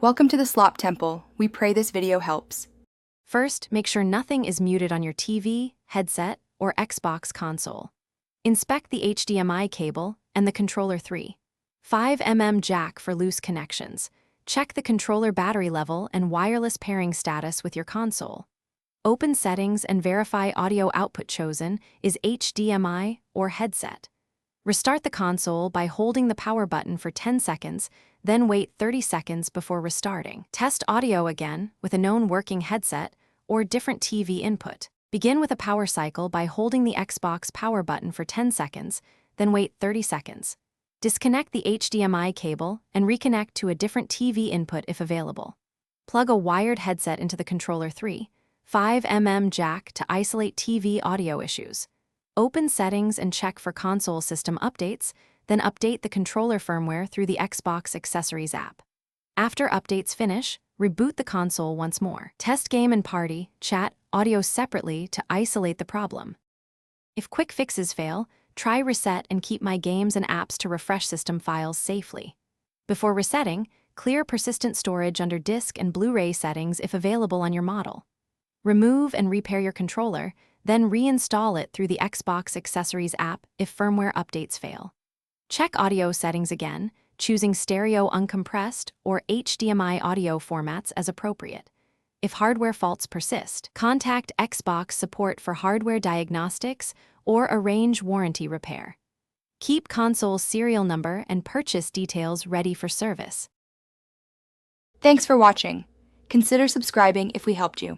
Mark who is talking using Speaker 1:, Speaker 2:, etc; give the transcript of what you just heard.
Speaker 1: Welcome to the Slop Temple. We pray this video helps.
Speaker 2: First, make sure nothing is muted on your TV, headset, or Xbox console. Inspect the HDMI cable and the controller 3.5mm jack for loose connections. Check the controller battery level and wireless pairing status with your console. Open settings and verify audio output chosen is HDMI or headset. Restart the console by holding the power button for 10 seconds, then wait 30 seconds before restarting. Test audio again with a known working headset or different TV input. Begin with a power cycle by holding the Xbox power button for 10 seconds, then wait 30 seconds. Disconnect the HDMI cable and reconnect to a different TV input if available. Plug a wired headset into the controller 3.5mm jack to isolate TV audio issues. Open settings and check for console system updates, then update the controller firmware through the Xbox Accessories app. After updates finish, reboot the console once more. Test game and party, chat, audio separately to isolate the problem. If quick fixes fail, try reset and keep My Games and Apps to refresh system files safely. Before resetting, clear persistent storage under disk and Blu-ray settings if available on your model. Remove and repair your controller, then reinstall it through the Xbox Accessories app if firmware updates fail. Check audio settings again, choosing stereo uncompressed or HDMI audio formats as appropriate. If hardware faults persist, contact Xbox support for hardware diagnostics or arrange warranty repair. Keep console serial number and purchase details ready for service.
Speaker 1: Thanks for watching. Consider subscribing if we helped you.